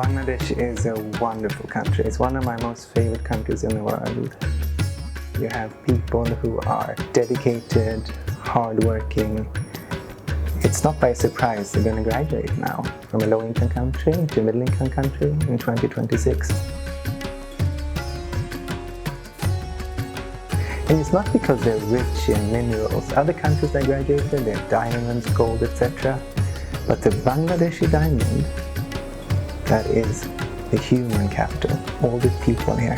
Bangladesh is a wonderful country. It's one of my most favorite countries in the world. You have people who are dedicated, hardworking. It's not by surprise they're going to graduate now from a low-income country to a middle-income country in 2026. And it's not because they're rich in minerals. Other countries that graduated, they have diamonds, gold, etc. But the Bangladeshi diamond, that is the human capital, all the people here.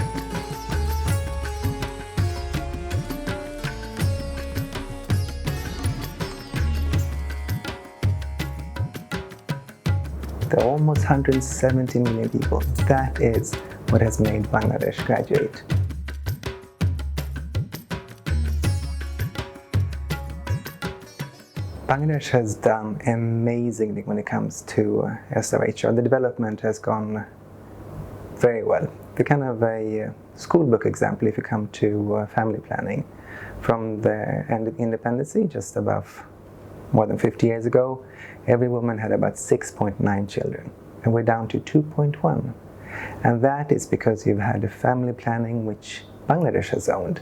There are almost 170 million people. That is what has made Bangladesh graduate. Bangladesh has done amazingly when it comes to SRHR. The development has gone very well. The kind of a school book example if you come to family planning. From the end of independence, just above more than 50 years ago, every woman had about 6.9 children, and we're down to 2.1. And that is because you've had a family planning which Bangladesh has owned.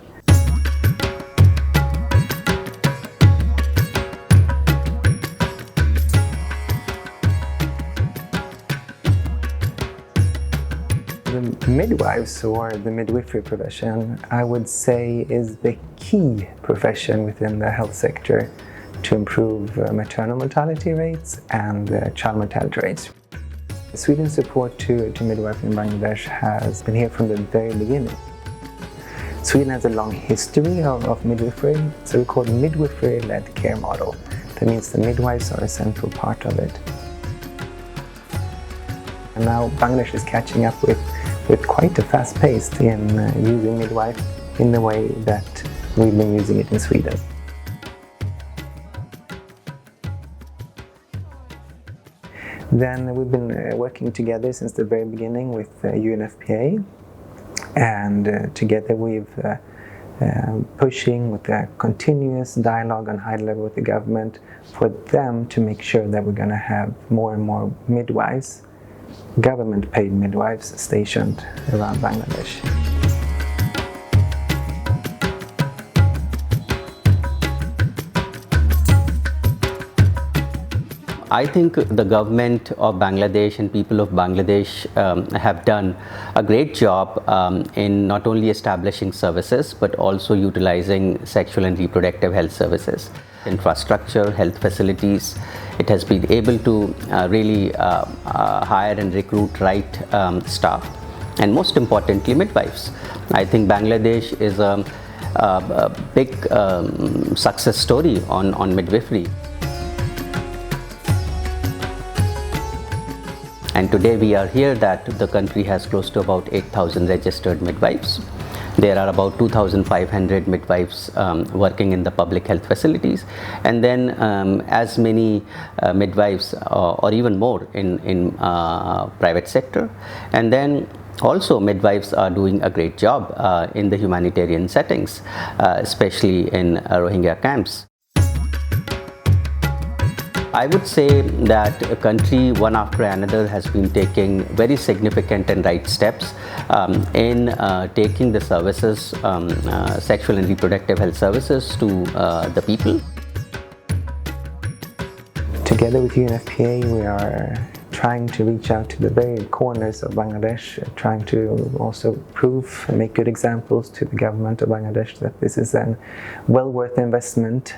The midwives, or the midwifery profession, I would say is the key profession within the health sector to improve maternal mortality rates and child mortality rates. Sweden's support to midwifery in Bangladesh has been here from the very beginning. Sweden has a long history of midwifery. It's a called midwifery-led care model. That means the midwives are a central part of it. And now Bangladesh is catching up with quite a fast pace in using midwife in the way that we've been using it in Sweden. Then we've been working together since the very beginning with UNFPA, and together we've pushing with a continuous dialogue on high level with the government for them to make sure that we're going to have more and more midwives, government-paid midwives stationed around Bangladesh. I think the government of Bangladesh and people of Bangladesh have done a great job in not only establishing services but also utilizing sexual and reproductive health services, infrastructure, health facilities. It has been able to really hire and recruit right staff, and most importantly midwives. I think Bangladesh is a big success story on midwifery. And today we are here that the country has close to about 8,000 registered midwives. There are about 2,500 midwives working in the public health facilities, and then as many midwives or even more in private sector. And then also midwives are doing a great job in the humanitarian settings, especially in Rohingya camps. I would say that a country, one after another, has been taking very significant and right steps in taking the services, sexual and reproductive health services to the people. Together with UNFPA, we are trying to reach out to the very corners of Bangladesh, trying to also prove and make good examples to the government of Bangladesh that this is a well worth investment.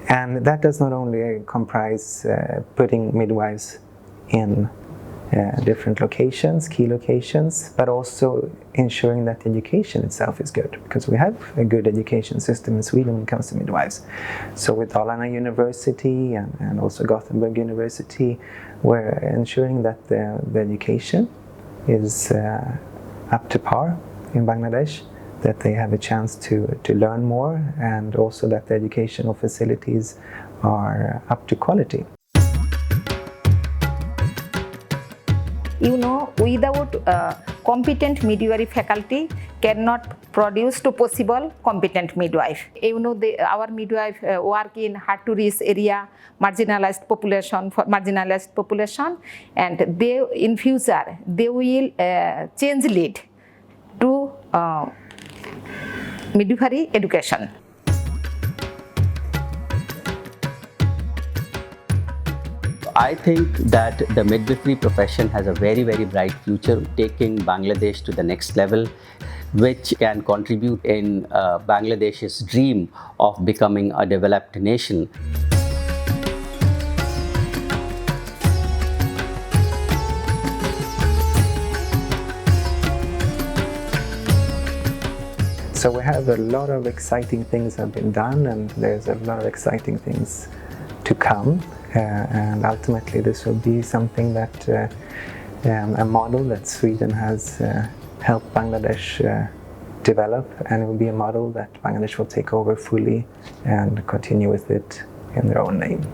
And that does not only comprise putting midwives in different locations, key locations, but also ensuring that the education itself is good, because we have a good education system in Sweden when it comes to midwives. So with Dalarna University and also Gothenburg University, we're ensuring that the education is up to par in Bangladesh, that they have a chance to learn more, and also that the educational facilities are up to quality. You know, without competent midwifery faculty cannot produce to possible competent midwife. You know, our midwife work in hard to reach area, marginalized population, and they in future they will change lead to midwifery education. I think that the midwifery profession has a very, very bright future, taking Bangladesh to the next level, which can contribute in Bangladesh's dream of becoming a developed nation. So we have a lot of exciting things have been done, and there's a lot of exciting things to come. And ultimately this will be something that a model that Sweden has helped Bangladesh develop, and it will be a model that Bangladesh will take over fully and continue with it in their own name.